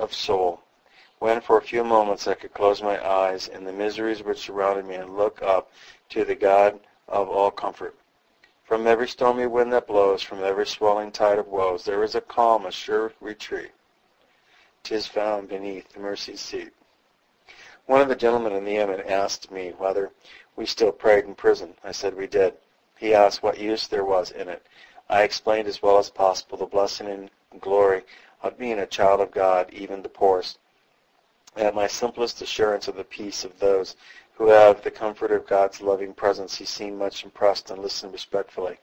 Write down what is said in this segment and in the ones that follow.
of soul, when for a few moments I could close my eyes in the miseries which surrounded me and look up to the God of all comfort. From every stormy wind that blows, from every swelling tide of woes, there is a calm, a sure retreat. 'Tis found beneath the mercy seat. One of the gentlemen in the Yemen asked me whether we still prayed in prison. I said we did. He asked what use there was in it. I explained as well as possible the blessing and glory of being a child of God, even the poorest, and my simplest assurance of the peace of those who have the comfort of God's loving presence. He seemed much impressed and listened respectfully.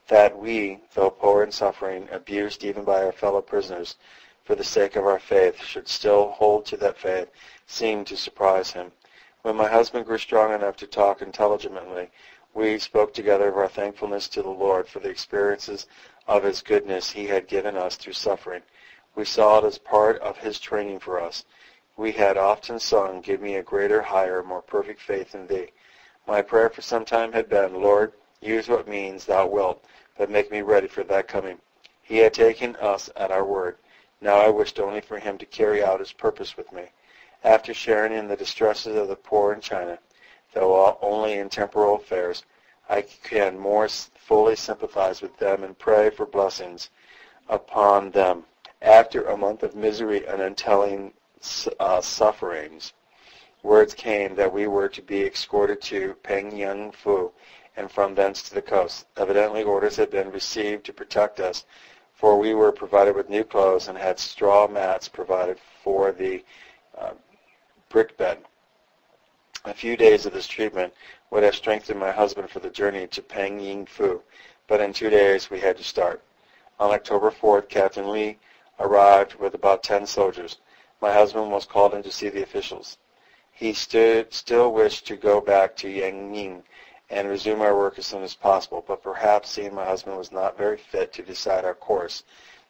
That we, though poor and suffering, abused even by our fellow prisoners, for the sake of our faith, should still hold to that faith, seemed to surprise him. When my husband grew strong enough to talk intelligently, we spoke together of our thankfulness to the Lord for the experiences of His goodness He had given us through suffering. We saw it as part of His training for us. We had often sung, "Give me a greater, higher, more perfect faith in Thee." My prayer for some time had been, "Lord, use what means Thou wilt, but make me ready for Thy coming." He had taken us at our word. Now I wished only for Him to carry out His purpose with me. After sharing in the distresses of the poor in China, though only in temporal affairs, I can more fully sympathize with them and pray for blessings upon them. After a month of misery and untelling sufferings, words came that we were to be escorted to Pengyang-fu and from thence to the coast. Evidently orders had been received to protect us, for we were provided with new clothes and had straw mats provided for the brick bed. A few days of this treatment would have strengthened my husband for the journey to Pengyang-fu, but in 2 days we had to start. On October 4th, Captain Lee arrived with about 10 soldiers. My husband was called in to see the officials. He still wished to go back to Yangying and resume our work as soon as possible, but perhaps seeing my husband was not very fit to decide our course,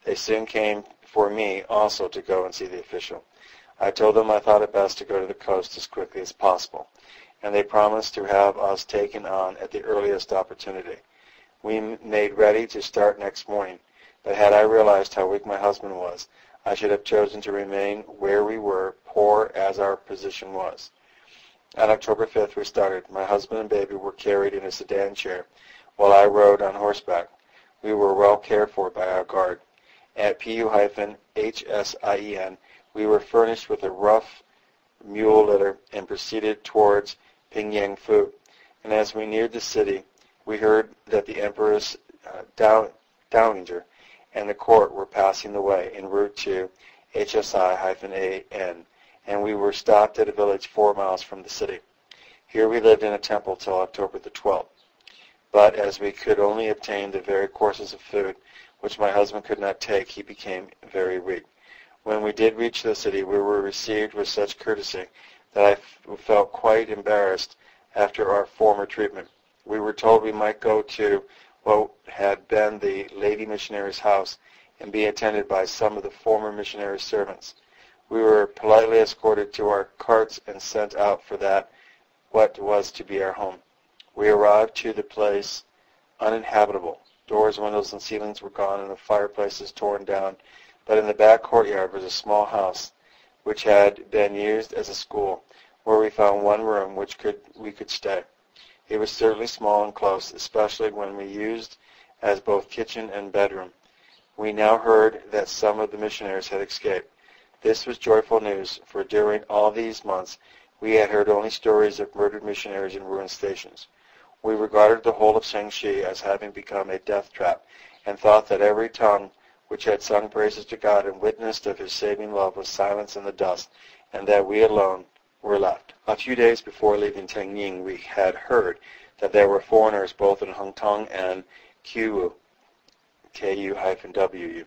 they soon came for me also to go and see the official. I told them I thought it best to go to the coast as quickly as possible, and they promised to have us taken on at the earliest opportunity. We made ready to start next morning, but had I realized how weak my husband was, I should have chosen to remain where we were, poor as our position was. On October 5th we started. My husband and baby were carried in a sedan chair, while I rode on horseback. We were well cared for by our guard. At PU-HSIEN, we were furnished with a rough mule litter and proceeded towards Pengyang-fu. And as we neared the city, we heard that the Empress Dowager and the court were passing the way en route to HSI-AN, and we were stopped at a village 4 miles from the city. Here we lived in a temple till October the 12th. But as we could only obtain the very courses of food which my husband could not take, he became very weak. When we did reach the city, we were received with such courtesy that I felt quite embarrassed after our former treatment. We were told we might go to what had been the lady missionary's house and be attended by some of the former missionary's servants. We were politely escorted to our carts and sent out for what was to be our home. We arrived to the place uninhabitable. Doors, windows, and ceilings were gone, and the fireplaces torn down. But in the back courtyard was a small house, which had been used as a school, where we found one room which we could stay. It was certainly small and close, especially when we used as both kitchen and bedroom. We now heard that some of the missionaries had escaped. This was joyful news, for during all these months we had heard only stories of murdered missionaries in ruined stations. We regarded the whole of Shangxi as having become a death trap, and thought that every tongue which had sung praises to God and witnessed of His saving love was silenced in the dust, and that we alone were left. A few days before leaving Tengying, we had heard that there were foreigners both in Hengtong and Ku, Ku-W.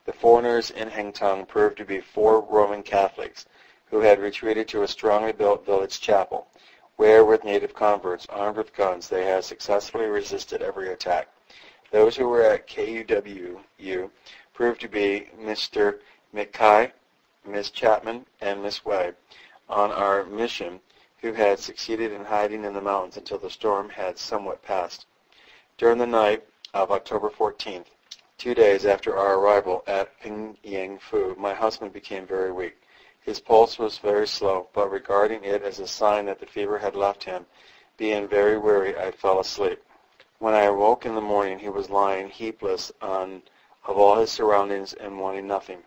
The foreigners in Hengtong proved to be 4 Roman Catholics who had retreated to a strongly built village chapel, where with native converts armed with guns they had successfully resisted every attack. Those who were at Ku proved to be Mr. McKay, Miss Chapman, and Miss Wade on our mission, who had succeeded in hiding in the mountains until the storm had somewhat passed. During the night of October 14th, 2 days after our arrival at Pingyangfu, my husband became very weak. His pulse was very slow, but regarding it as a sign that the fever had left him, being very weary, I fell asleep. When I awoke in the morning, he was lying heedless of all his surroundings and wanting nothing.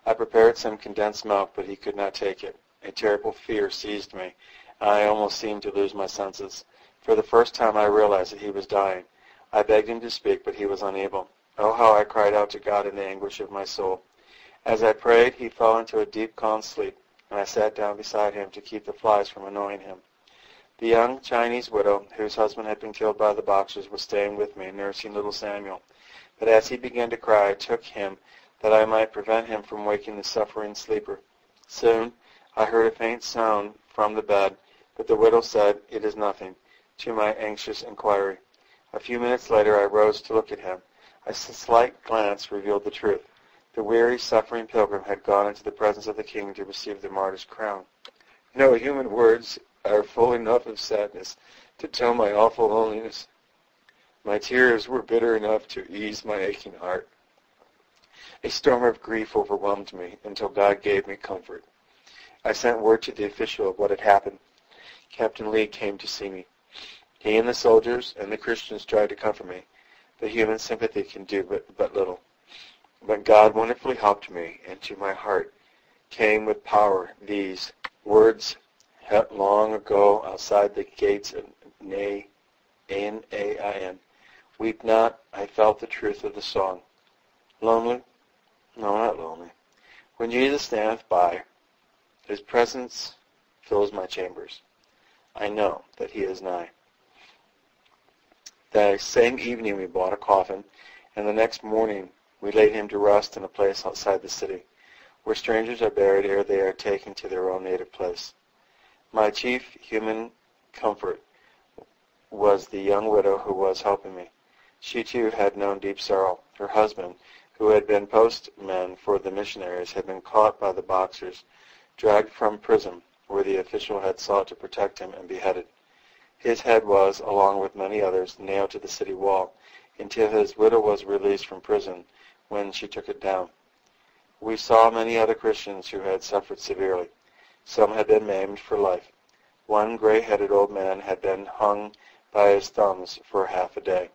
I prepared some condensed milk, but he could not take it. A terrible fear seized me, and I almost seemed to lose my senses. For the first time I realized that he was dying. I begged him to speak, but he was unable. Oh, how I cried out to God in the anguish of my soul. As I prayed, he fell into a deep, calm sleep, and I sat down beside him to keep the flies from annoying him. The young Chinese widow, whose husband had been killed by the Boxers, was staying with me, nursing little Samuel. But as he began to cry, I took him that I might prevent him from waking the suffering sleeper. Soon I heard a faint sound from the bed, but the widow said, "It is nothing," to my anxious inquiry. A few minutes later I rose to look at him. A slight glance revealed the truth. The weary, suffering pilgrim had gone into the presence of the King to receive the martyr's crown. No human words are full enough of sadness to tell my awful loneliness. My tears were bitter enough to ease my aching heart. A storm of grief overwhelmed me until God gave me comfort. I sent word to the official of what had happened. Captain Lee came to see me. He and the soldiers and the Christians tried to comfort me, but human sympathy can do but little. But God wonderfully helped me, and to my heart came with power these words long ago outside the gates of Nain. Weep not, I felt the truth of the song. Lonely? No, not lonely. When Jesus standeth by, his presence fills my chambers. I know that he is nigh. That same evening we bought a coffin, and the next morning we laid him to rest in a place outside the city, where strangers are buried ere they are taken to their own native place. My chief human comfort was the young widow who was helping me. She too had known deep sorrow. Her husband, who had been postman for the missionaries, had been caught by the Boxers, dragged from prison, where the official had sought to protect him, and beheaded. His head was, along with many others, nailed to the city wall, until his widow was released from prison, when she took it down. We saw many other Christians who had suffered severely. Some had been maimed for life. One gray-headed old man had been hung by his thumbs for half a day.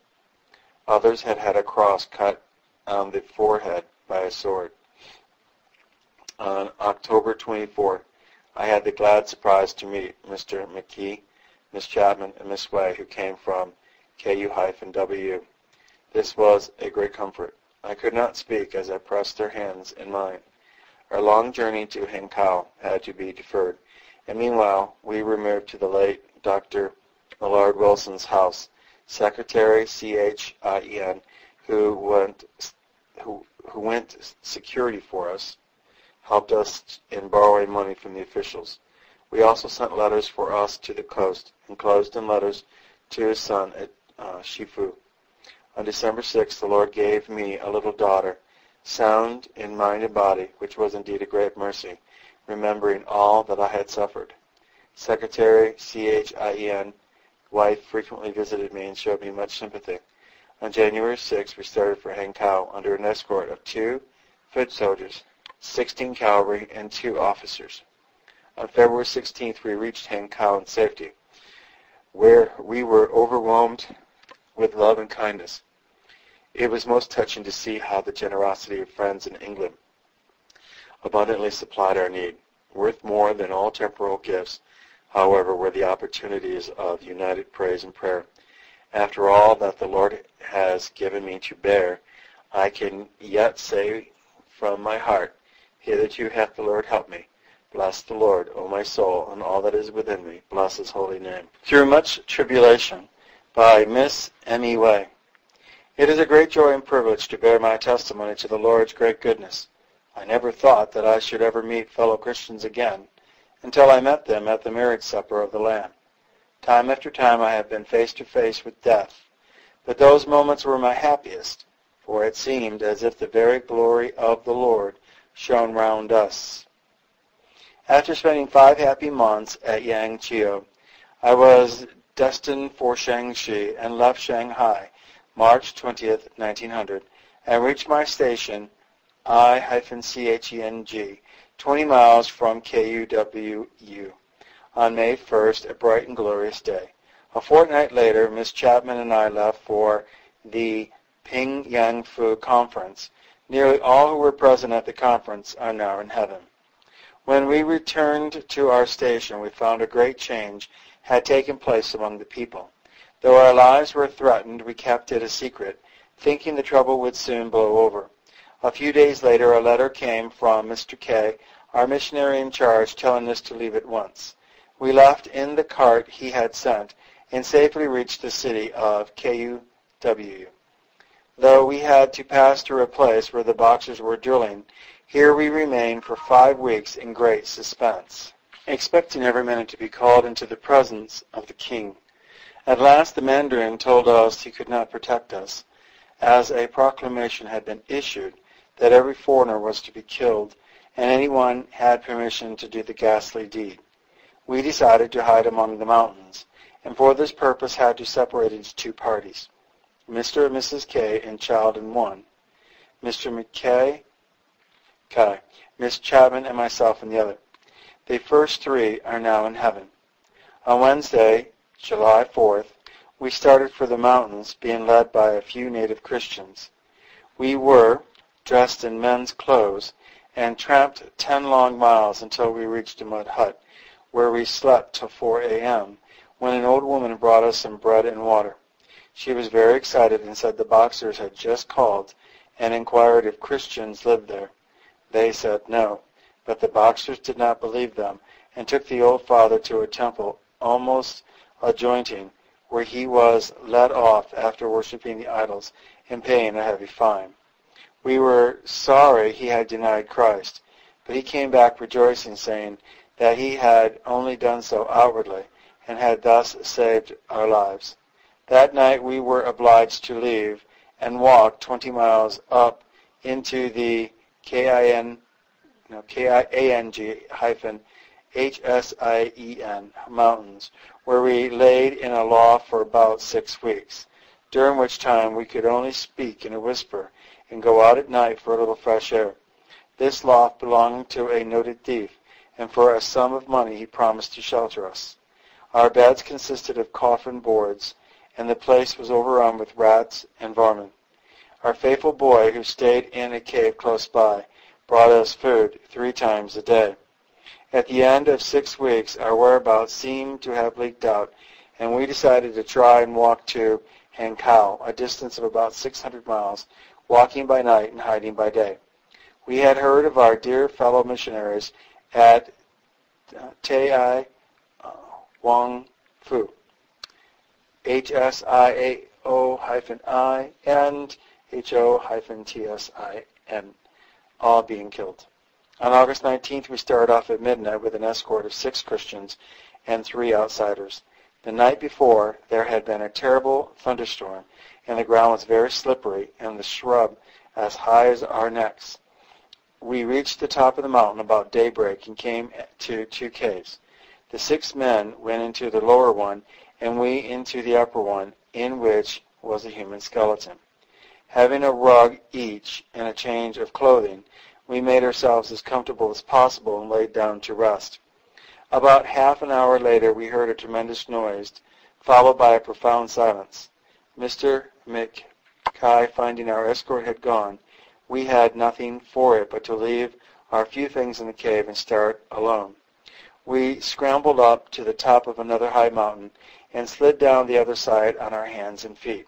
Others had had a cross cut on the forehead by a sword. On October 24th, I had the glad surprise to meet Mr. McKee, Miss Chapman, and Miss Way, who came from KU-W. This was a great comfort. I could not speak as I pressed their hands in mine. Our long journey to Hankow had to be deferred, and meanwhile we removed to the late Dr. Millard Wilson's house. Secretary CIM, who went security for us, helped us in borrowing money from the officials. We also sent letters for us to the coast, enclosed in letters to his son at Shifu. On December 6th, the Lord gave me a little daughter, sound in mind and body, which was indeed a great mercy, remembering all that I had suffered. Secretary CIM, wife, frequently visited me and showed me much sympathy. On January 6th, we started for Hankow under an escort of 2 foot soldiers, 16 cavalry, and 2 officers. On February 16th, we reached Hankow in safety, where we were overwhelmed with love and kindness. It was most touching to see how the generosity of friends in England abundantly supplied our need. Worth more than all temporal gifts, however, were the opportunities of united praise and prayer. After all that the Lord has given me to bear, I can yet say from my heart, hitherto hath the Lord helped me. Bless the Lord, O my soul, and all that is within me. Bless his holy name. Through Much Tribulation, by Miss M.E. Way. It is a great joy and privilege to bear my testimony to the Lord's great goodness. I never thought that I should ever meet fellow Christians again until I met them at the marriage supper of the Lamb. Time after time I have been face to face with death, but those moments were my happiest, for it seemed as if the very glory of the Lord shone round us. After spending 5 happy months at Yangzhou, I was destined for Shaanxi and left Shanghai, March 20th, 1900, and reached my station, I-CHENG, 20 miles from KUWU, on May 1st, a bright and glorious day. A fortnight later, Miss Chapman and I left for the Pingyangfu Conference. Nearly all who were present at the conference are now in heaven. When we returned to our station, we found a great change had taken place among the people. Though our lives were threatened, we kept it a secret, thinking the trouble would soon blow over. A few days later, a letter came from Mr. K., our missionary in charge, telling us to leave at once. We left in the cart he had sent and safely reached the city of KUWU. Though we had to pass through a place where the Boxers were drilling, here we remained for 5 weeks in great suspense, expecting every minute to be called into the presence of the king. At last the Mandarin told us he could not protect us, as a proclamation had been issued that every foreigner was to be killed, and anyone had permission to do the ghastly deed. We decided to hide among the mountains, and for this purpose had to separate into 2 parties. Mr. and Mrs. K. and child in one, Mr. McKay, Miss Chapman, and myself in the other. The first 3 are now in heaven. On Wednesday, July 4th, we started for the mountains, being led by a few native Christians. We were dressed in men's clothes and tramped 10 long miles until we reached a mud hut, where we slept till 4 a.m., when an old woman brought us some bread and water. She was very excited and said the Boxers had just called and inquired if Christians lived there. They said no, but the Boxers did not believe them and took the old father to a temple almost adjoining, where he was led off after worshiping the idols and paying a heavy fine. We were sorry he had denied Christ, but he came back rejoicing, saying that he had only done so outwardly and had thus saved our lives. That night we were obliged to leave and walk 20 miles up into the KIANG-HSIEN mountains, where we laid in a loft for about 6 weeks, during which time we could only speak in a whisper and go out at night for a little fresh air. This loft belonged to a noted thief, and for a sum of money he promised to shelter us. Our beds consisted of coffin boards, and the place was overrun with rats and vermin. Our faithful boy, who stayed in a cave close by, brought us food 3 times a day. At the end of 6 weeks, our whereabouts seemed to have leaked out, and we decided to try and walk to Hankow, a distance of about 600 miles, walking by night and hiding by day. We had heard of our dear fellow missionaries at Tai Wang Fu, HSIAO-I and HO-TSIN, all being killed. On August 19th, we started off at midnight with an escort of 6 Christians and 3 outsiders. The night before, there had been a terrible thunderstorm, and the ground was very slippery, and the shrub as high as our necks. We reached the top of the mountain about daybreak and came to 2 caves. The 6 men went into the lower one, and we into the upper one, in which was a human skeleton. Having a rug each and a change of clothing, we made ourselves as comfortable as possible and laid down to rest. About half an hour later, we heard a tremendous noise, followed by a profound silence. Mr. McKay, finding our escort had gone, we had nothing for it but to leave our few things in the cave and start alone. We scrambled up to the top of another high mountain and slid down the other side on our hands and feet.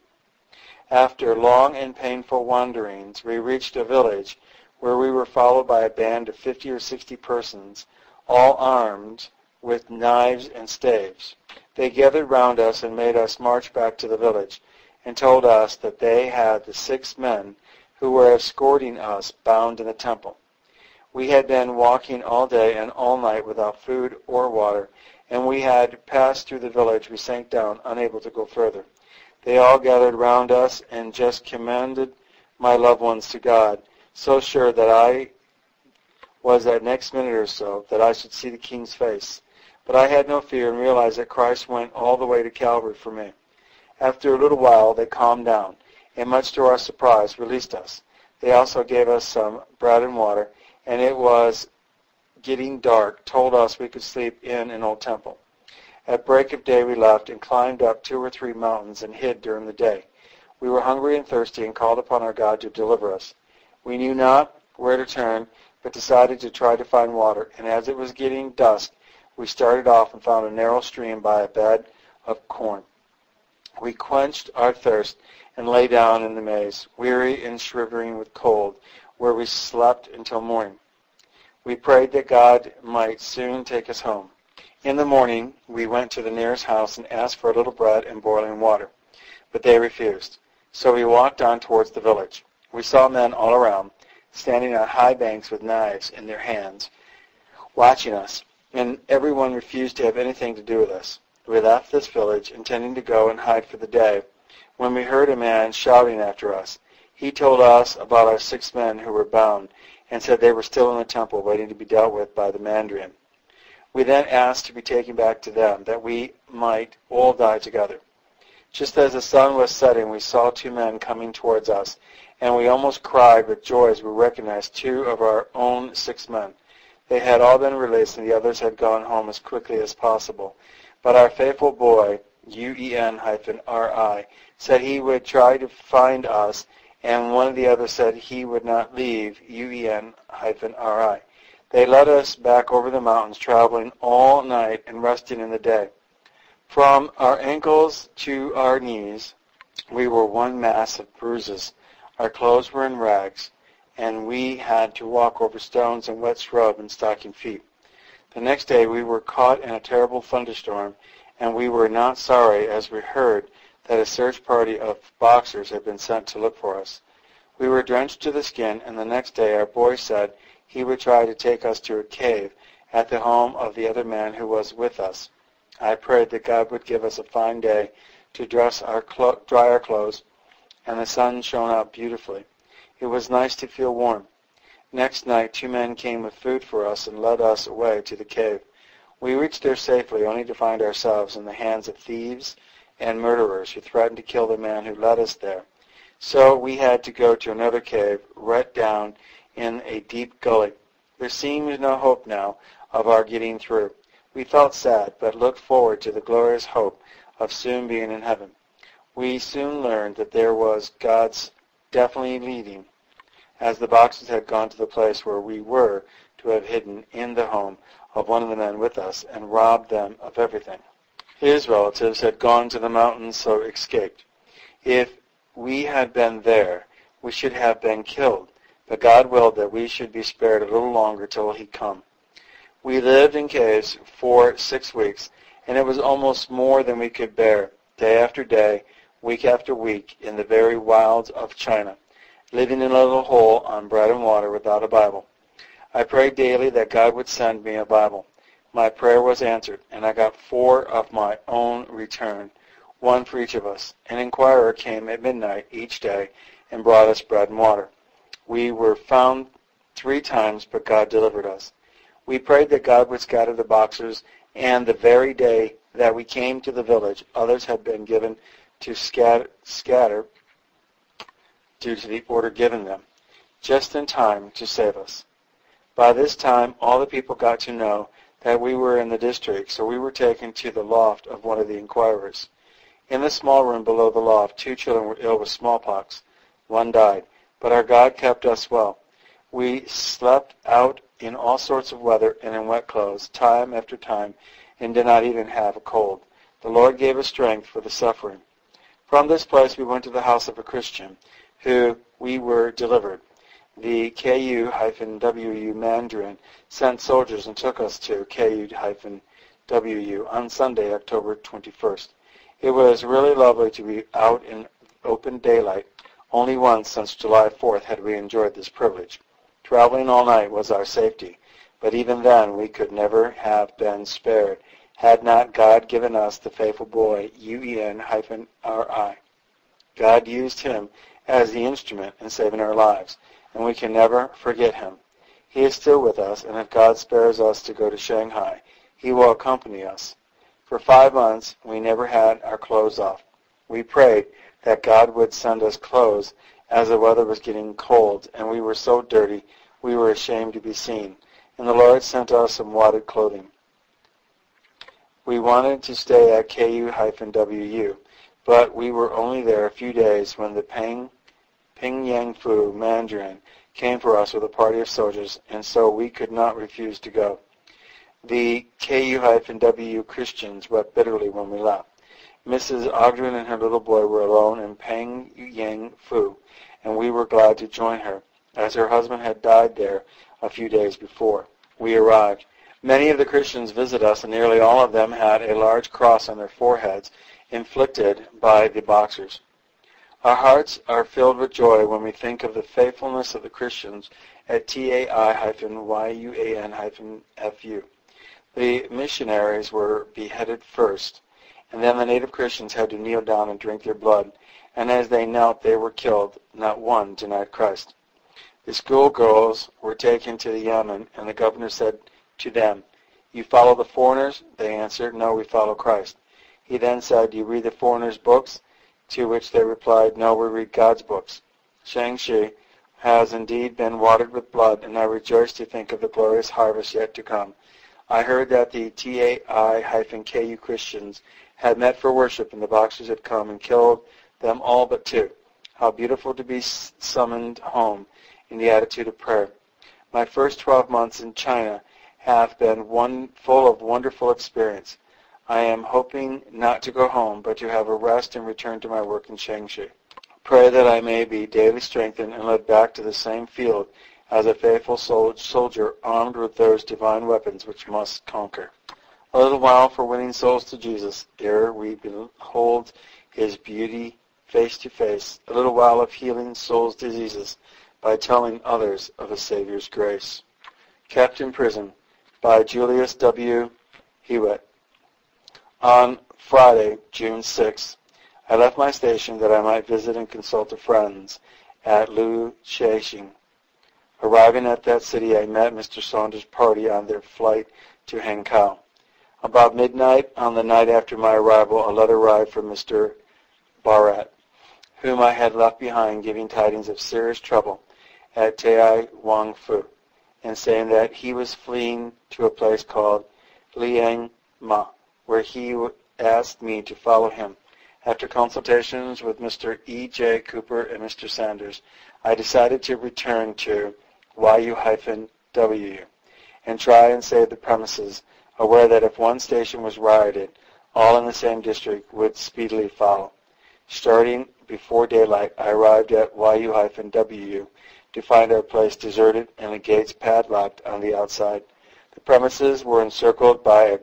After long and painful wanderings, we reached a village where we were followed by a band of 50 or 60 persons, all armed with knives and staves. They gathered round us and made us march back to the village, and told us that they had the 6 men who were escorting us bound in the temple. We had been walking all day and all night without food or water, and we had passed through the village. We sank down, unable to go further. They all gathered round us and just commended my loved ones to God, so sure that I was that next minute or so that I should see the King's face. But I had no fear and realized that Christ went all the way to Calvary for me. After a little while they calmed down, and much to our surprise, released us. They also gave us some bread and water, and it was getting dark, told us we could sleep in an old temple. At break of day we left and climbed up 2 or 3 mountains and hid during the day. We were hungry and thirsty and called upon our God to deliver us. We knew not where to turn, but decided to try to find water, and as it was getting dusk, we started off and found a narrow stream by a bed of corn. We quenched our thirst and lay down in the maize, weary and shivering with cold, where we slept until morning. We prayed that God might soon take us home. In the morning, we went to the nearest house and asked for a little bread and boiling water, but they refused. So we walked on towards the village. We saw men all around, standing on high banks with knives in their hands, watching us, and everyone refused to have anything to do with us. We left this village, intending to go and hide for the day, when we heard a man shouting after us. He told us about our 6 men who were bound, and said they were still in the temple, waiting to be dealt with by the mandarin. We then asked to be taken back to them, that we might all die together. Just as the sun was setting, we saw 2 men coming towards us, and we almost cried with joy as we recognized 2 of our own 6 men. They had all been released, and the others had gone home as quickly as possible. But our faithful boy, UEN-RI, said he would try to find us, and one of the others said he would not leave UEN-RI. They led us back over the mountains, traveling all night and resting in the day. From our ankles to our knees, we were one mass of bruises. Our clothes were in rags, and we had to walk over stones and wet scrub in stocking feet. The next day we were caught in a terrible thunderstorm, and we were not sorry as we heard that a search party of Boxers had been sent to look for us. We were drenched to the skin, and the next day our boy said he would try to take us to a cave at the home of the other man who was with us. I prayed that God would give us a fine day to dry our clothes, and the sun shone out beautifully. It was nice to feel warm. Next night 2 men came with food for us and led us away to the cave. We reached there safely, only to find ourselves in the hands of thieves and murderers who threatened to kill the man who led us there. So we had to go to another cave, right down in a deep gully. There seemed no hope now of our getting through. We felt sad, but looked forward to the glorious hope of soon being in heaven. We soon learned that there was God's definitely leading, as the Boxers had gone to the place where we were to have hidden in the home of one of the men with us and robbed them of everything. His relatives had gone to the mountains, so escaped. If we had been there, we should have been killed, but God willed that we should be spared a little longer till he come. We lived in caves for 6 weeks, and it was almost more than we could bear, day after day, week after week, in the very wilds of China, living in a little hole on bread and water without a Bible. I prayed daily that God would send me a Bible. My prayer was answered, and I got 4 of my own return, 1 for each of us. An inquirer came at midnight each day and brought us bread and water. We were found 3 times, but God delivered us. We prayed that God would scatter the Boxers, and the very day that we came to the village, others had been given to scatter due to the order given them, just in time to save us. By this time, all the people got to know that we were in the district, so we were taken to the loft of one of the inquirers. In the small room below the loft, 2 children were ill with smallpox. 1 died, but our God kept us well. We slept out in all sorts of weather and in wet clothes, time after time, and did not even have a cold. The Lord gave us strength for the suffering. From this place we went to the house of a Christian, who we were delivered. The KU-WU Mandarin sent soldiers and took us to KU-WU on Sunday, October 21st. It was really lovely to be out in open daylight. Only once since July 4th had we enjoyed this privilege. Traveling all night was our safety, but even then we could never have been spared had not God given us the faithful boy, UEN-RI. God used him as the instrument in saving our lives, and we can never forget him. He is still with us, and if God spares us to go to Shanghai, he will accompany us. For 5 months, we never had our clothes off. We prayed that God would send us clothes, as the weather was getting cold, and we were so dirty we were ashamed to be seen. And the Lord sent us some wadded clothing. We wanted to stay at KU-WU, but we were only there a few days when the Ping Yang Fu Mandarin came for us with a party of soldiers, and so we could not refuse to go. The KU-WU Christians wept bitterly when we left. Mrs. Ogden and her little boy were alone in Ping Yang Fu, and we were glad to join her, as her husband had died there a few days before we arrived. Many of the Christians visited us, and nearly all of them had a large cross on their foreheads, inflicted by the Boxers. Our hearts are filled with joy when we think of the faithfulness of the Christians at TAI-YUAN-FU. The missionaries were beheaded first, and then the native Christians had to kneel down and drink their blood, and as they knelt they were killed. Not one denied Christ. The schoolgirls were taken to the Yemen, and the governor said to them, "You follow the foreigners?" They answered, "No, we follow Christ." He then said, "Do you read the foreigners' books?" To which they replied, "No, we read God's books." Shangshi has indeed been watered with blood, and I rejoice to think of the glorious harvest yet to come. I heard that the TAI-KU Christians had met for worship, and the Boxers had come and killed them all but two. How beautiful to be summoned home in the attitude of prayer. My first 12 months in China have been full of wonderful experience. I am hoping not to go home, but to have a rest and return to my work in Shangshi. Pray that I may be daily strengthened and led back to the same field as a faithful soldier, armed with those divine weapons which must conquer. A little while for winning souls to Jesus, ere we behold his beauty face to face. A little while of healing souls' diseases by telling others of a Savior's grace. Kept in Prison by Julius W. Hewitt. On Friday, June 6, I left my station that I might visit and consult with friends at Lu Chexing. Arriving at that city, I met Mr. Saunders' party on their flight to Hankow. About midnight on the night after my arrival, a letter arrived from Mr. Barat, whom I had left behind, giving tidings of serious trouble at Tai Wang Fu, and saying that he was fleeing to a place called Liang Ma, where he asked me to follow him. After consultations with Mr. E.J. Cooper and Mr. Sanders, I decided to return to YU-WU and try and save the premises, aware that if one station was rioted, all in the same district would speedily follow. Starting before daylight, I arrived at YU-WU to find our place deserted and the gates padlocked on the outside. The premises were encircled by a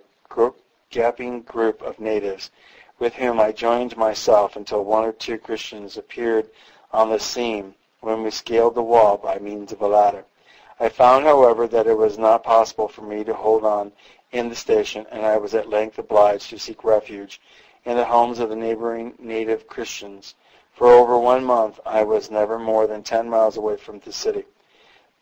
gaping group of natives, with whom I joined myself until one or two Christians appeared on the scene when we scaled the wall by means of a ladder. I found, however, that it was not possible for me to hold on in the station, and I was at length obliged to seek refuge in the homes of the neighboring native Christians. For over 1 month I was never more than 10 miles away from the city.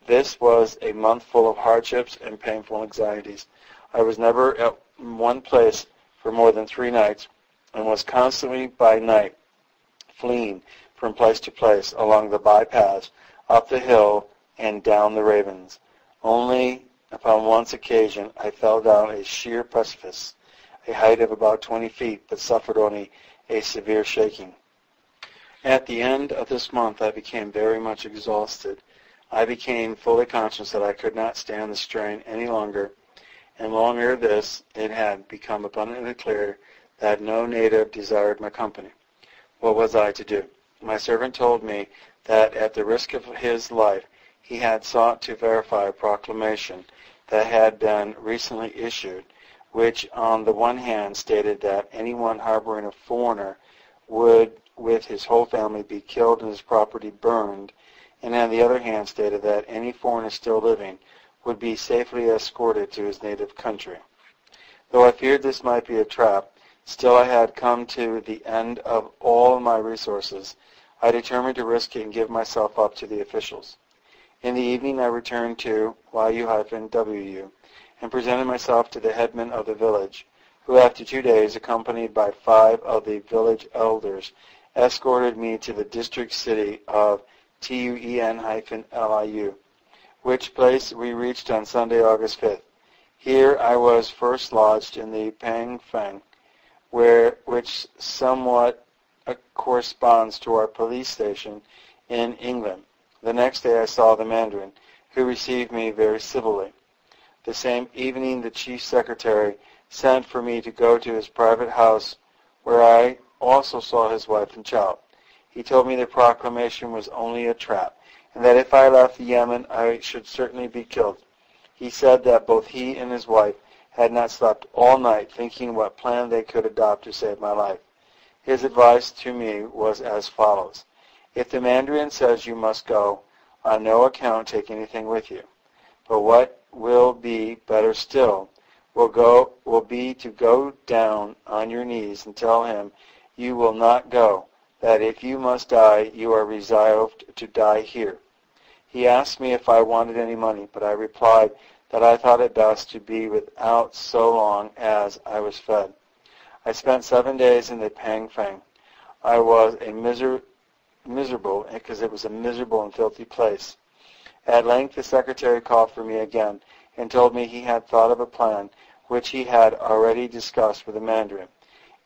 This was a month full of hardships and painful anxieties. I was never at one place for more than 3 nights, and was constantly by night fleeing from place to place along the bypaths, up the hill, and down the ravens. Only upon one occasion I fell down a sheer precipice, a height of about 20 feet, but suffered only a severe shaking. At the end of this month I became very much exhausted. I became fully conscious that I could not stand the strain any longer, and long ere this it had become abundantly clear that no native desired my company. What was I to do? My servant told me that at the risk of his life he had sought to verify a proclamation that had been recently issued, which on the one hand stated that anyone harboring a foreigner would with his whole family be killed and his property burned, and on the other hand stated that any foreigner still living would be safely escorted to his native country. Though I feared this might be a trap, still I had come to the end of all my resources. I determined to risk it and give myself up to the officials. In the evening I returned to YU-WU and presented myself to the headman of the village, who after 2 days, accompanied by 5 of the village elders escorted me to the district city of Tuen-Liu, which place we reached on Sunday, August 5th. Here I was first lodged in the Pangfang, which somewhat corresponds to our police station in England. The next day I saw the Mandarin, who received me very civilly. The same evening the chief secretary sent for me to go to his private house, where I also saw his wife and child. He told me the proclamation was only a trap, and that if I left Yemen I should certainly be killed. He said that both he and his wife had not slept all night thinking what plan they could adopt to save my life. His advice to me was as follows: if the Mandarin says you must go, on no account take anything with you. But what will be better still will be to go down on your knees and tell him you will not go, that if you must die, you are resolved to die here. He asked me if I wanted any money, but I replied that I thought it best to be without so long as I was fed. I spent 7 days in the Pangfang. I was miserable, because it was a miserable and filthy place. At length the secretary called for me again and told me he had thought of a plan which he had already discussed with the Mandarin.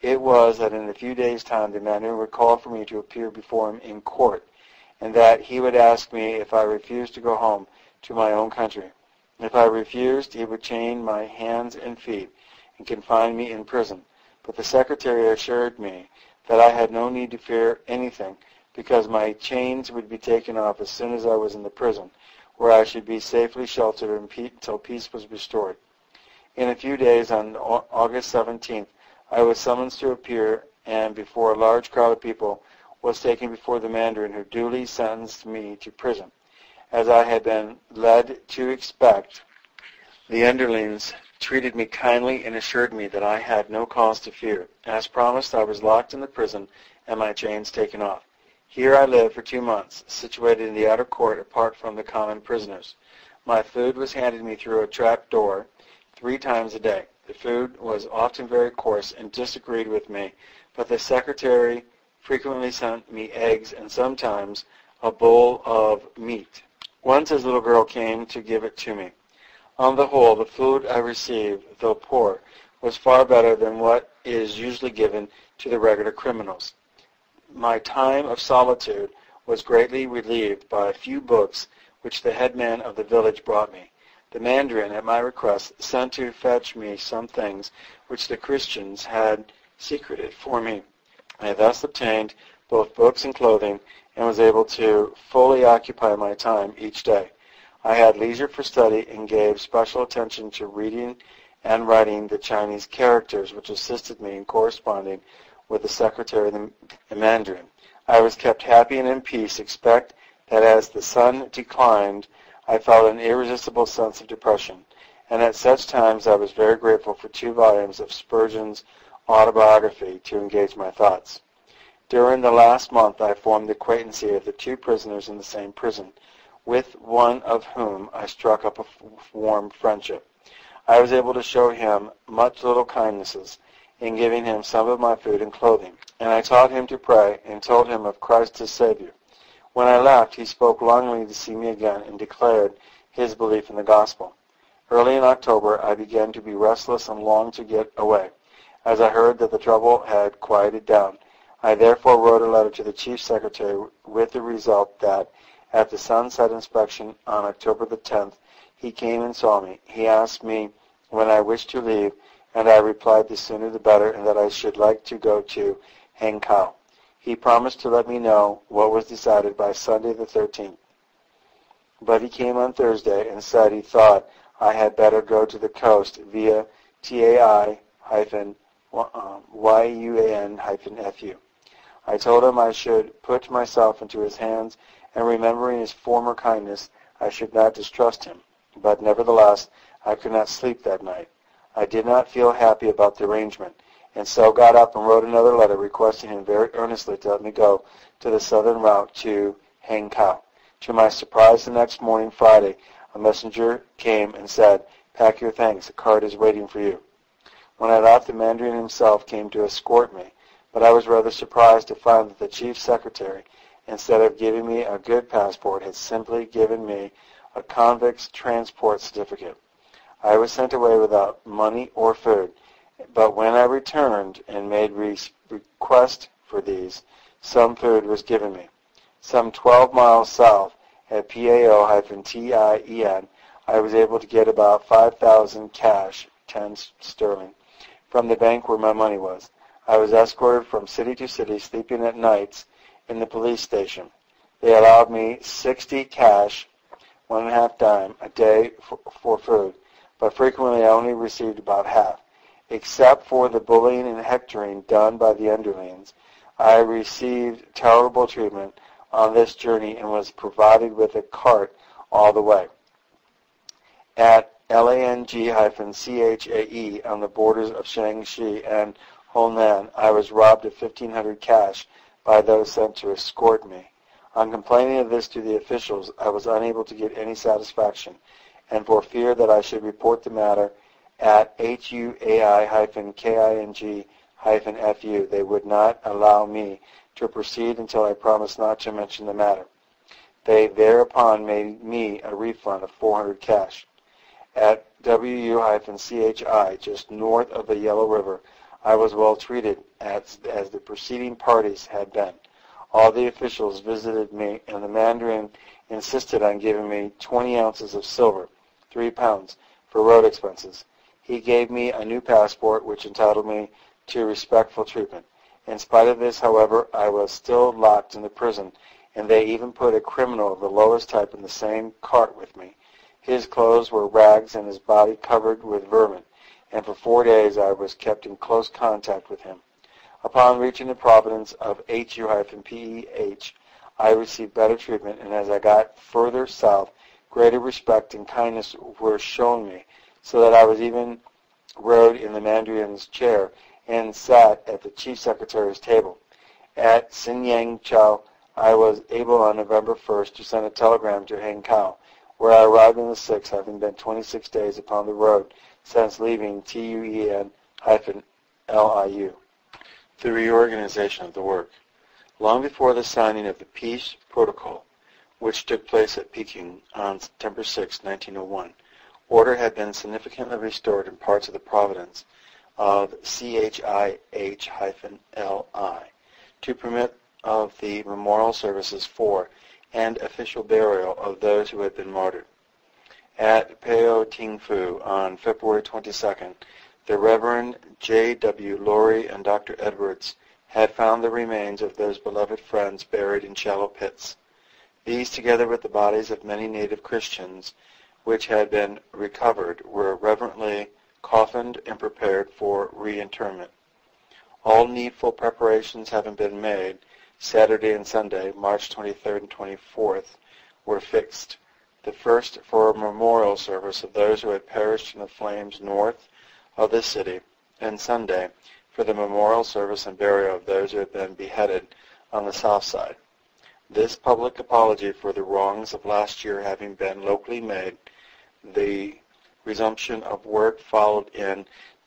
It was that in a few days' time the Mandarin would call for me to appear before him in court, and that he would ask me if I refused to go home to my own country. If I refused, he would chain my hands and feet and confine me in prison. But the secretary assured me that I had no need to fear anything, because my chains would be taken off as soon as I was in the prison, where I should be safely sheltered until peace was restored. In a few days, on August 17th, I was summoned to appear, and before a large crowd of people was taken before the Mandarin, who duly sentenced me to prison. As I had been led to expect, the underlings treated me kindly and assured me that I had no cause to fear. As promised, I was locked in the prison and my chains taken off. Here I lived for 2 months, situated in the outer court apart from the common prisoners. My food was handed me through a trap door 3 times a day. The food was often very coarse and disagreed with me, but the secretary frequently sent me eggs and sometimes a bowl of meat. Once his little girl came to give it to me. On the whole, the food I received, though poor, was far better than what is usually given to the regular criminals. My time of solitude was greatly relieved by a few books which the headman of the village brought me. The Mandarin, at my request, sent to fetch me some things which the Christians had secreted for me. I thus obtained both books and clothing, and was able to fully occupy my time each day. I had leisure for study and gave special attention to reading and writing the Chinese characters, which assisted me in corresponding with the secretary of the Mandarin. I was kept happy and in peace, except that as the sun declined, I felt an irresistible sense of depression, and at such times I was very grateful for 2 volumes of Spurgeon's autobiography to engage my thoughts. During the last month I formed the acquaintance of the 2 prisoners in the same prison, with one of whom I struck up a warm friendship. I was able to show him much little kindnesses in giving him some of my food and clothing, and I taught him to pray and told him of Christ as Savior. When I left, he spoke longingly to see me again and declared his belief in the gospel. Early in October, I began to be restless and longed to get away, as I heard that the trouble had quieted down. I therefore wrote a letter to the chief secretary with the result that at the sunset inspection on October the 10th, he came and saw me. He asked me when I wished to leave, and I replied the sooner the better, and that I should like to go to Hankow. He promised to let me know what was decided by Sunday the 13th. But he came on Thursday and said he thought I had better go to the coast via Tai-Yuan-Fu. I told him I should put myself into his hands, and remembering his former kindness, I should not distrust him. But nevertheless, I could not sleep that night. I did not feel happy about the arrangement, and so got up and wrote another letter requesting him very earnestly to let me go to the southern route to Hankow. To my surprise, the next morning, Friday, a messenger came and said, "Pack your things, a cart is waiting for you." When I left, the Mandarin himself came to escort me, but I was rather surprised to find that the chief secretary, instead of giving me a good passport, had simply given me a convict's transport certificate. I was sent away without money or food, but when I returned and made request for these, some food was given me. Some 12 miles south at PAO-TIEN, I was able to get about 5,000 cash, 10 sterling, from the bank where my money was. I was escorted from city to city, sleeping at nights in the police station. They allowed me 60 cash, 1.5 dime, a day for food, but frequently I only received about half. Except for the bullying and hectoring done by the underlings, I received tolerable treatment on this journey and was provided with a cart all the way. At Lang-Chae on the borders of Shaanxi and Honan, I was robbed of 1,500 cash by those sent to escort me. On complaining of this to the officials, I was unable to get any satisfaction, and for fear that I should report the matter at HUAI-KING-FU, they would not allow me to proceed until I promised not to mention the matter. They thereupon made me a refund of 400 cash. At WU-CHI, just north of the Yellow River, I was well treated as the preceding parties had been. All the officials visited me, and the Mandarin insisted on giving me 20 ounces of silver, 3 pounds, for road expenses. He gave me a new passport, which entitled me to respectful treatment. In spite of this, however, I was still locked in the prison, and they even put a criminal of the lowest type in the same cart with me. His clothes were rags and his body covered with vermin, and for 4 days I was kept in close contact with him. Upon reaching the province of HU-PEH, I received better treatment, and as I got further south, greater respect and kindness were shown me, so that I was even rode in the Mandarin's chair and sat at the chief secretary's table. At Xinyangchao, I was able on November 1st to send a telegram to Hankow, where I arrived on the 6th, having been 26 days upon the road since leaving TUEN-LIU. The reorganization of the work. Long before the signing of the peace protocol, which took place at Peking on September 6, 1901, order had been significantly restored in parts of the province of CHIH-LI to permit of the memorial services for and official burial of those who had been martyred. At Pao Tingfu on February 22nd, the Reverend J.W. Laurie and Dr. Edwards had found the remains of those beloved friends buried in shallow pits. These, together with the bodies of many native Christians which had been recovered, were reverently coffined and prepared for reinterment. All needful preparations having been made, Saturday and Sunday, March 23rd and 24th, were fixed. The first for a memorial service of those who had perished in the flames north of the city, and Sunday for the memorial service and burial of those who had been beheaded on the south side. This public apology for the wrongs of last year having been locally made, the resumption of work followed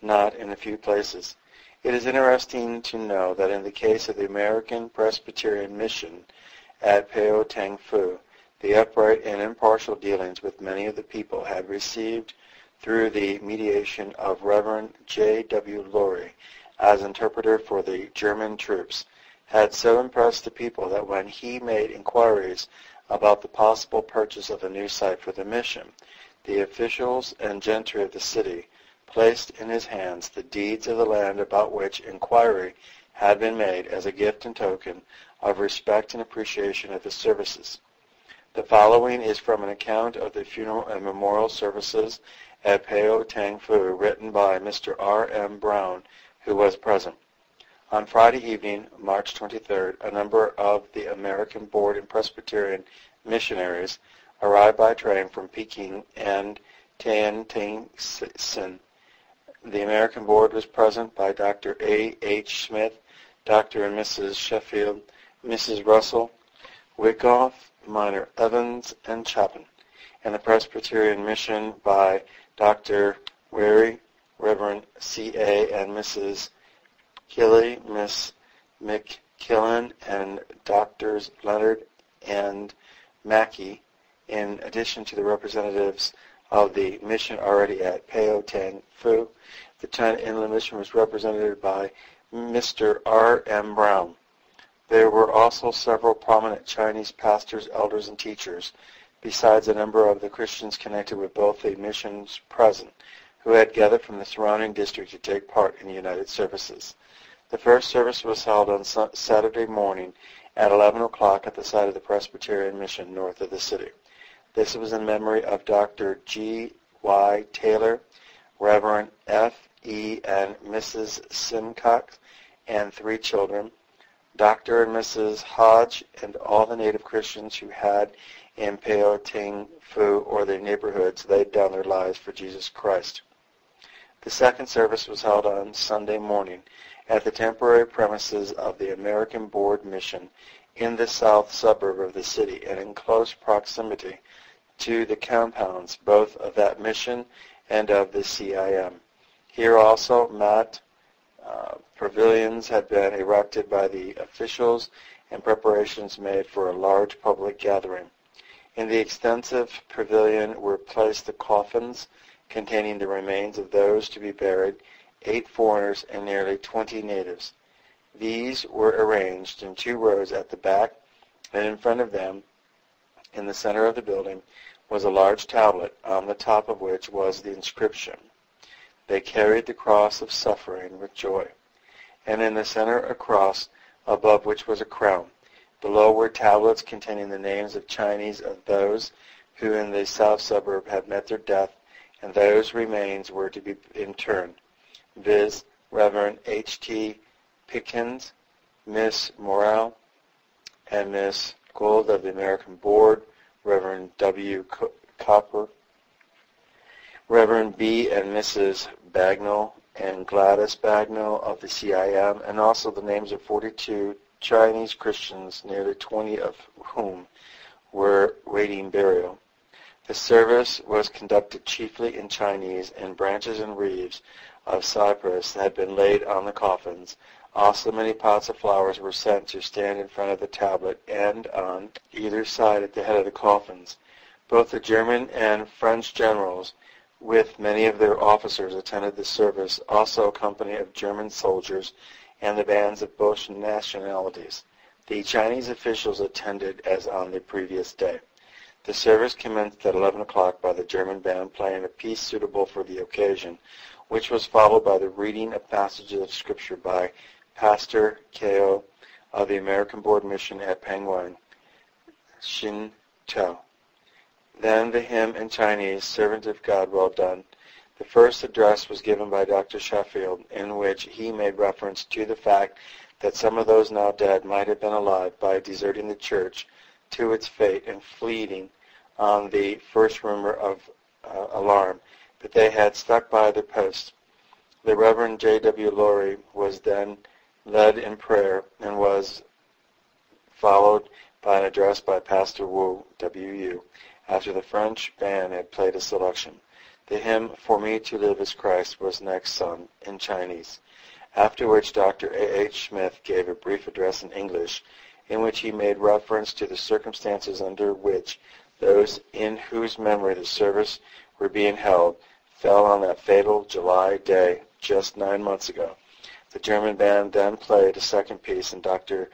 not in a few places. It is interesting to know that in the case of the American Presbyterian Mission at Pao Tingfu, the upright and impartial dealings with many of the people had received through the mediation of Reverend J.W. Laurie as interpreter for the German troops, had so impressed the people that when he made inquiries about the possible purchase of a new site for the mission, the officials and gentry of the city placed in his hands the deeds of the land about which inquiry had been made as a gift and token of respect and appreciation of his services. The following is from an account of the funeral and memorial services at Pao Tingfu, written by Mr. R.M. Brown, who was present. On Friday evening, March 23rd, a number of the American Board and Presbyterian missionaries arrived by train from Peking and Tianjin. The American Board was present by Dr. A. H. Smith, Dr. and Mrs. Sheffield, Mrs. Russell, Wyckoff, Minor Evans, and Chapin, and the Presbyterian Mission by Dr. Wary, Reverend C.A. and Mrs. Healy, Miss McKillen and Doctors Leonard and Mackey, in addition to the representatives of the mission already at Pao Tang Fu. The China Inland Mission was represented by Mr. R. M. Brown. There were also several prominent Chinese pastors, elders, and teachers, besides a number of the Christians connected with both the missions present, who had gathered from the surrounding district to take part in the united services. The first service was held on Saturday morning at 11 o'clock at the site of the Presbyterian Mission north of the city. This was in memory of Dr. G. Y. Taylor, Reverend F. E. and Mrs. Simcox, and 3 children, Dr. and Mrs. Hodge, and all the native Christians who had in Pao Ting Fu or their neighborhoods laid down their lives for Jesus Christ. The second service was held on Sunday morning at the temporary premises of the American Board Mission in the south suburb of the city and in close proximity to the compounds both of that mission and of the CIM. Here also pavilions had been erected by the officials and preparations made for a large public gathering. In the extensive pavilion were placed the coffins containing the remains of those to be buried, 8 foreigners and nearly 20 natives. These were arranged in 2 rows at the back, and in front of them, in the center of the building, was a large tablet, on the top of which was the inscription, "They carried the cross of suffering with joy," and in the center a cross, above which was a crown. Below were tablets containing the names of Chinese of those who in the south suburb had met their death, and those remains were to be interned, viz. Reverend H.T. Pickens, Miss Morrell, and Miss Gould of the American Board, Reverend W. Copper, Reverend B. and Mrs. Bagnall, and Gladys Bagnall of the CIM, and also the names of 42 Chinese Christians, nearly 20 of whom were waiting burial. The service was conducted chiefly in Chinese, and branches and wreaths of cypress had been laid on the coffins. Also many pots of flowers were sent to stand in front of the tablet and on either side at the head of the coffins. Both the German and French generals, with many of their officers, attended the service, also a company of German soldiers and the bands of both nationalities. The Chinese officials attended as on the previous day. The service commenced at 11 o'clock by the German band playing a piece suitable for the occasion, which was followed by the reading of passages of Scripture by Pastor Ko of the American Board Mission at Pangwang, Xintou. Then the hymn in Chinese, "Servant of God, Well Done." The first address was given by Dr. Sheffield, in which he made reference to the fact that some of those now dead might have been alive by deserting the church to its fate and fleeing on the first rumor of alarm, but they had stuck by their post. The Reverend J.W. Laurie was then led in prayer and was followed by an address by Pastor Wu, W.U., after the French band had played a selection. The hymn, "For Me to Live is Christ," was next sung in Chinese, after which Dr. A.H. Smith gave a brief address in English, in which he made reference to the circumstances under which those in whose memory the service were being held fell on that fatal July day just 9 months ago. The German band then played a second piece, and Dr.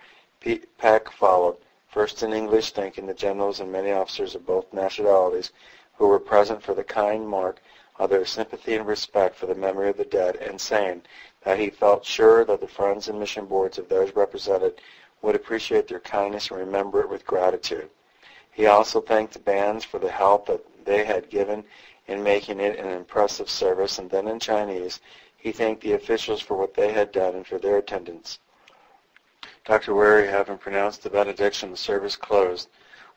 Peck followed, first in English, thanking the generals and many officers of both nationalities who were present for the kind mark of their sympathy and respect for the memory of the dead, and saying that he felt sure that the friends and mission boards of those represented would appreciate their kindness and remember it with gratitude. He also thanked the bands for the help that they had given in making it an impressive service, and then in Chinese he thanked the officials for what they had done and for their attendance. Dr. Wary having pronounced the benediction, the service closed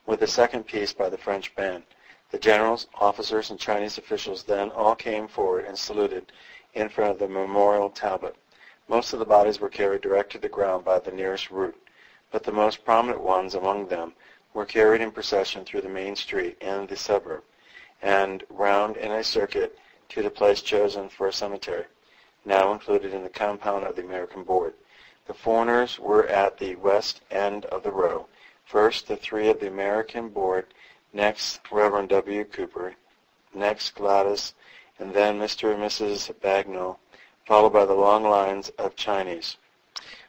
with a second piece by the French band. The generals, officers, and Chinese officials then all came forward and saluted in front of the memorial tablet. Most of the bodies were carried direct to the ground by the nearest route, but the most prominent ones among them were carried in procession through the main street in the suburb and round in a circuit to the place chosen for a cemetery, now included in the compound of the American Board. The foreigners were at the west end of the row. First, the three of the American board, next Reverend W. Cooper, next Gladys, and then Mr. and Mrs. Bagnall, followed by the long lines of Chinese.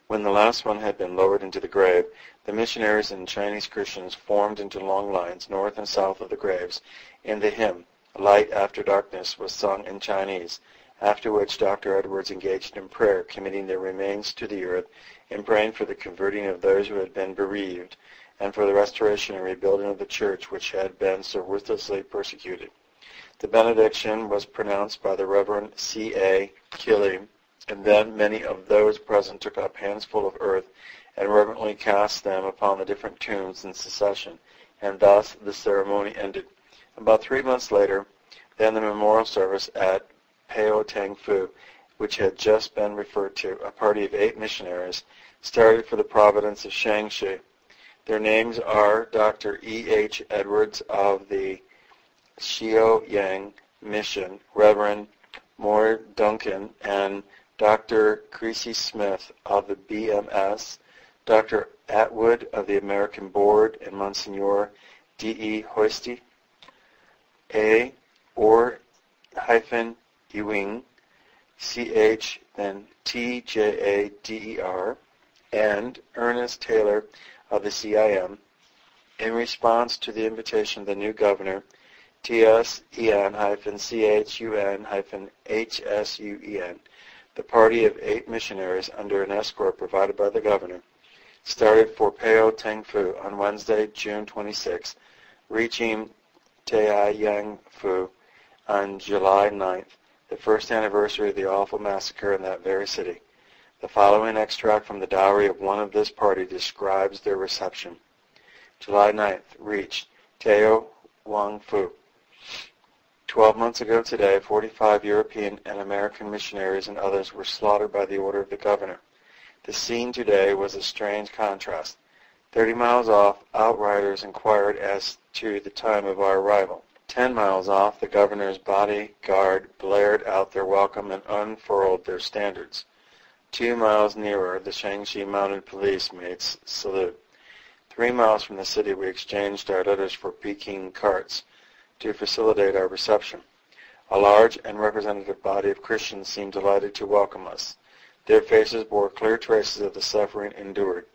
When the last one had been lowered into the grave, the missionaries and Chinese Christians formed into long lines north and south of the graves, and the hymn, Light After Darkness, was sung in Chinese, after which Dr. Edwards engaged in prayer, committing their remains to the earth and praying for the converting of those who had been bereaved, and for the restoration and rebuilding of the church which had been so ruthlessly persecuted. The benediction was pronounced by the Reverend C.A. Killy, and then many of those present took up handsful of earth and reverently cast them upon the different tombs in succession, and thus the ceremony ended. About 3 months later, then the memorial service at Pao Tang Fu, which had just been referred to, a party of 8 missionaries, started for the province of Shaanxi. Their names are Dr. E. H. Edwards of the Xiao Yang Mission, Reverend Moore Duncan, and Dr. Creasy Smith of the BMS, Dr. Atwood of the American Board, and Monsignor D. E. Hoisty, A. Ewing, C.H. then T.J.A.D.E.R., and Ernest Taylor of the CIM. In response to the invitation of the new governor, TSEN-CHUN-HSUEN, the party of 8 missionaries under an escort provided by the governor started for Pao Tang Fu on Wednesday, June 26, reaching Taiyang Fu on July 9th, the first anniversary of the awful massacre in that very city. The following extract from the diary of one of this party describes their reception. July 9th, reached Tao Wang Fu. 12 months ago today, 45 European and American missionaries and others were slaughtered by the order of the governor. The scene today was a strange contrast. 30 miles off, outriders inquired as to the time of our arrival. 10 miles off, the governor's bodyguard blared out their welcome and unfurled their standards. 2 miles nearer, the Shaanxi mounted police made salute. 3 miles from the city, we exchanged our letters for Peking carts to facilitate our reception. A large and representative body of Christians seemed delighted to welcome us. Their faces bore clear traces of the suffering endured.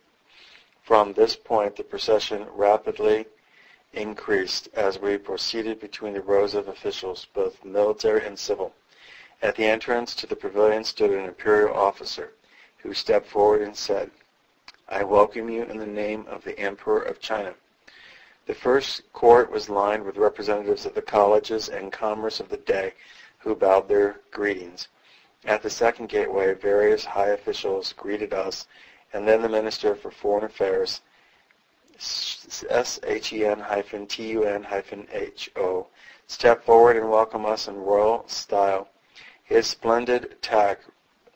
From this point, the procession rapidly increased as we proceeded between the rows of officials, both military and civil. At the entrance to the pavilion stood an imperial officer, who stepped forward and said, "I welcome you in the name of the Emperor of China." The first court was lined with representatives of the colleges and commerce of the day, who bowed their greetings. At the second gateway, various high officials greeted us, and then the Minister for Foreign Affairs, SHEN-TUN-HO, stepped forward and welcomed us in royal style. His splendid tact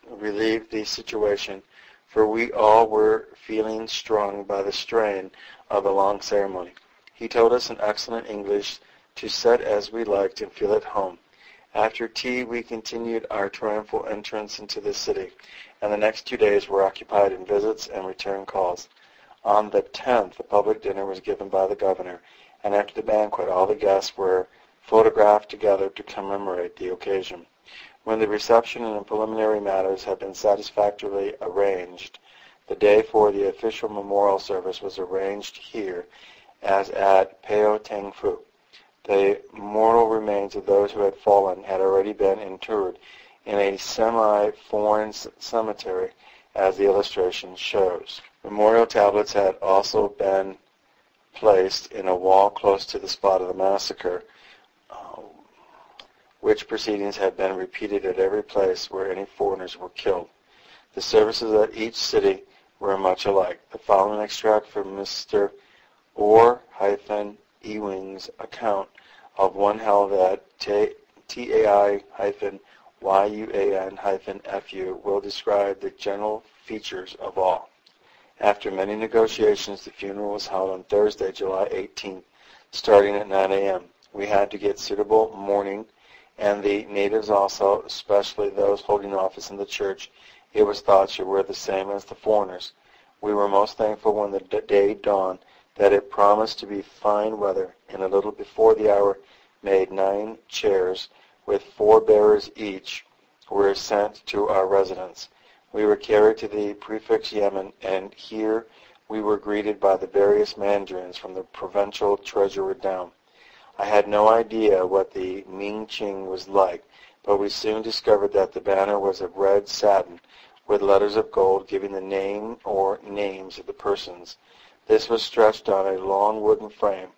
relieved the situation, for we all were feeling strung by the strain of the long ceremony. He told us in excellent English to sit as we liked and feel at home. After tea, we continued our triumphal entrance into the city, and the next 2 days were occupied in visits and return calls. On the 10th, a public dinner was given by the governor, and after the banquet, all the guests were photographed together to commemorate the occasion. When the reception and the preliminary matters had been satisfactorily arranged, the day for the official memorial service was arranged here, as at Pao Tang Fu. The mortal remains of those who had fallen had already been interred in a semi-foreign cemetery, as the illustration shows. Memorial tablets had also been placed in a wall close to the spot of the massacre, which proceedings had been repeated at every place where any foreigners were killed. The services at each city were much alike. The following extract from Mr. Ewing's account of one held at TAI-YUAN-FU will describe the general features of all. After many negotiations, the funeral was held on Thursday, July 18th, starting at 9 a.m. We had to get suitable mourning, and the natives also, especially those holding office in the church it was thought should wear the same as the foreigners. We were most thankful when the day dawned that it promised to be fine weather, and a little before the hour made 9 chairs, with 4 bearers each, were sent to our residence. We were carried to the prefect's Yemen, and here we were greeted by the various mandarins from the provincial treasurer down. I had no idea what the Ming Ching was like, but we soon discovered that the banner was of red satin, with letters of gold giving the name or names of the persons. This was stretched on a long wooden frame,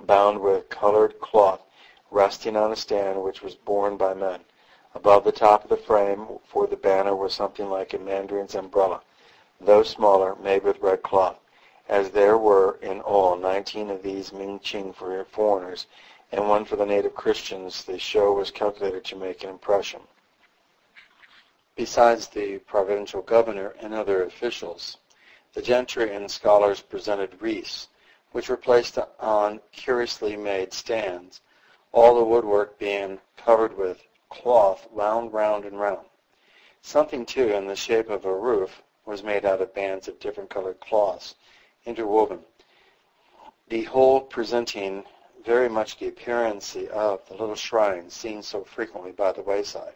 bound with colored cloth, resting on a stand which was borne by men. Above the top of the frame for the banner was something like a mandarin's umbrella, though smaller, made with red cloth. As there were in all 19 of these Ming Ching for foreigners, and 1 for the native Christians, the show was calculated to make an impression. Besides the provincial governor and other officials, the gentry and scholars presented wreaths, which were placed on curiously made stands, all the woodwork being covered with cloth wound round and round. Something, too, in the shape of a roof was made out of bands of different colored cloths, interwoven, the whole presenting very much the appearance of the little shrine seen so frequently by the wayside.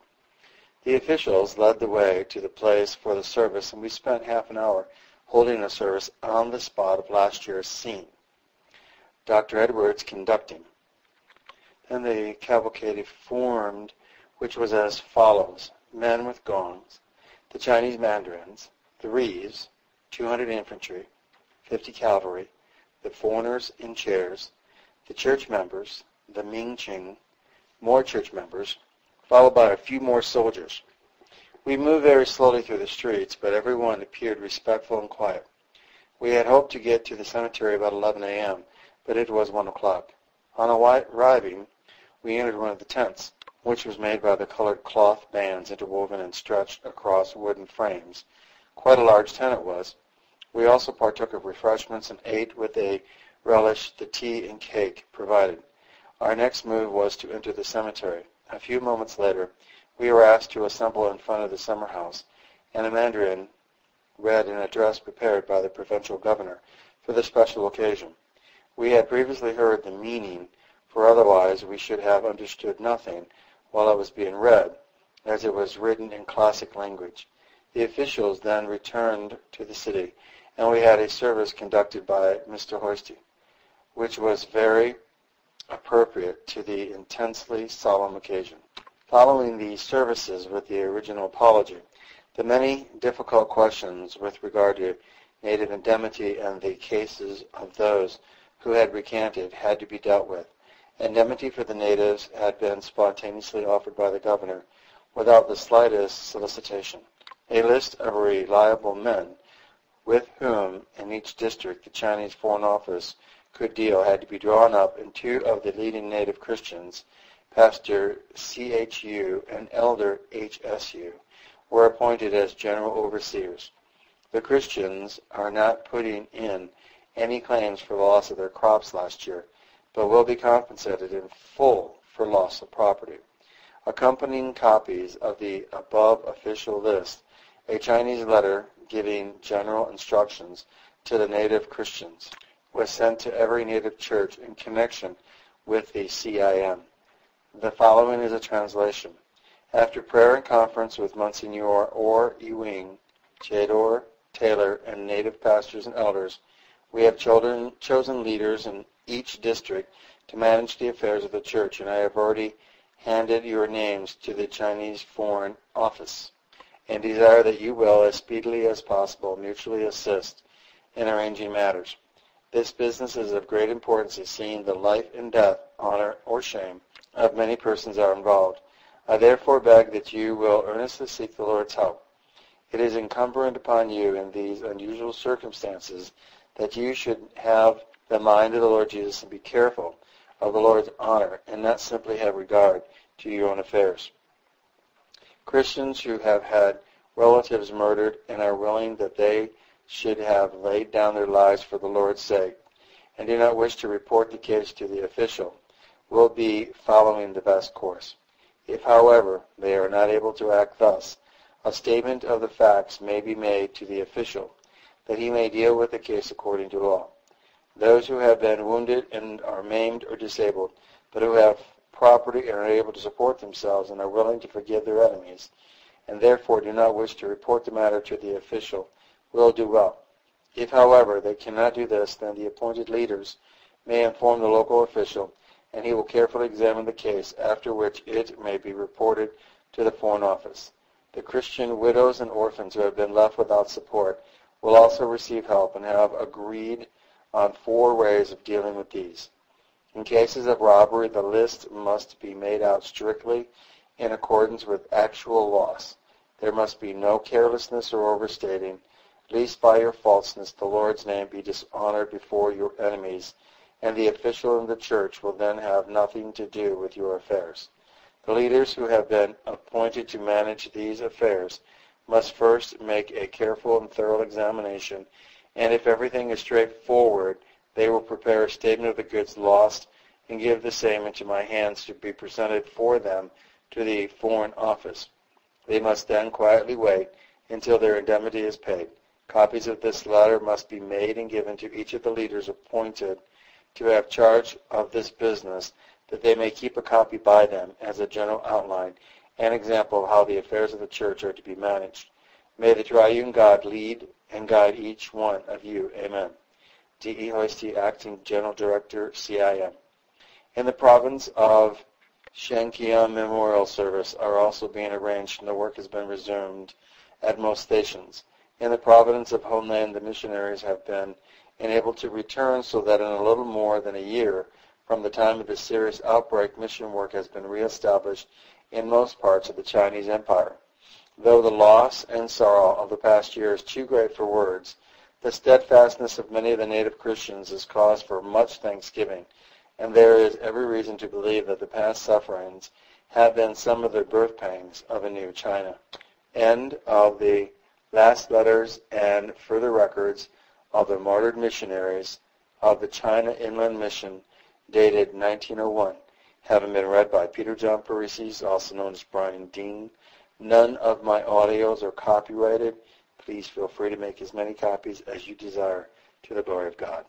The officials led the way to the place for the service, and we spent half an hour holding a service on the spot of last year's scene, Dr. Edwards conducting. Then the cavalcade formed, which was as follows: men with gongs, the Chinese mandarins, the wreaths, 200 infantry, 50 cavalry, the foreigners in chairs, the church members, the Ming Ching, more church members, followed by a few more soldiers. We moved very slowly through the streets, but everyone appeared respectful and quiet. We had hoped to get to the cemetery about 11 a.m., but it was 1 o'clock. On arriving, we entered one of the tents, which was made by the colored cloth bands interwoven and stretched across wooden frames. Quite a large tent it was. We also partook of refreshments and ate with a relish the tea and cake provided. Our next move was to enter the cemetery. A few moments later, we were asked to assemble in front of the summer house, and a mandarin read an address prepared by the provincial governor for the special occasion. We had previously heard the meaning, for otherwise we should have understood nothing while it was being read, as it was written in classic language. The officials then returned to the city, and we had a service conducted by Mr. Hoisty, which was very appropriate to the intensely solemn occasion. Following the services with the original apology, the many difficult questions with regard to native indemnity and the cases of those who had recanted had to be dealt with. Indemnity for the natives had been spontaneously offered by the governor without the slightest solicitation. A list of reliable men with whom in each district the Chinese Foreign Office could deal had to be drawn up, and 2 of the leading native Christians, Pastor CHU and Elder HSU, were appointed as general overseers. The Christians are not putting in any claims for the loss of their crops last year, but will be compensated in full for loss of property. Accompanying copies of the above official list, a Chinese letter giving general instructions to the native Christians was sent to every native church in connection with the CIM. The following is a translation. After prayer and conference with Monsignor Or Ewing, Chedor, Taylor, and native pastors and elders, we have chosen leaders in each district to manage the affairs of the church, and I have already handed your names to the Chinese Foreign Office, and desire that you will, as speedily as possible, mutually assist in arranging matters. This business is of great importance, as seeing the life and death, honor, or shame of many persons are involved. I therefore beg that you will earnestly seek the Lord's help. It is incumbent upon you in these unusual circumstances that you should have the mind of the Lord Jesus and be careful of the Lord's honor, and not simply have regard to your own affairs. Christians who have had relatives murdered and are willing that they should have laid down their lives for the Lord's sake, and do not wish to report the case to the official, will be following the best course. If, however, they are not able to act thus, a statement of the facts may be made to the official, that he may deal with the case according to law. Those who have been wounded and are maimed or disabled, but who have property and are able to support themselves and are willing to forgive their enemies, and therefore do not wish to report the matter to the official, will do well. If, however, they cannot do this, then the appointed leaders may inform the local official, and he will carefully examine the case, after which it may be reported to the Foreign Office. The Christian widows and orphans who have been left without support will also receive help and have agreed on 4 ways of dealing with these. In cases of robbery, the list must be made out strictly in accordance with actual loss. There must be no carelessness or overstating, lest by your falseness the Lord's name be dishonored before your enemies, and the official in the church will then have nothing to do with your affairs. The leaders who have been appointed to manage these affairs must first make a careful and thorough examination, and if everything is straightforward, they will prepare a statement of the goods lost and give the same into my hands to be presented for them to the Foreign Office. They must then quietly wait until their indemnity is paid. Copies of this letter must be made and given to each of the leaders appointed to have charge of this business, that they may keep a copy by them as a general outline and example of how the affairs of the church are to be managed. May the triune God lead and guide each one of you. Amen. D.E. Hoisty, Acting General Director, CIM. In the province of Shankiam, memorial service are also being arranged, and the work has been resumed at most stations. In the province of Honan, the missionaries have been enabled to return, so that in a little more than a year from the time of the serious outbreak, mission work has been reestablished in most parts of the Chinese Empire. Though the loss and sorrow of the past year is too great for words, the steadfastness of many of the native Christians is cause for much thanksgiving, and there is every reason to believe that the past sufferings have been some of the birth pangs of a new China. End of the last letters and further records of the martyred missionaries of the China Inland Mission, dated 1901, having been read by Peter John Parisi, also known as Brian Dean. None of my audios are copyrighted. Please feel free to make as many copies as you desire, to the glory of God.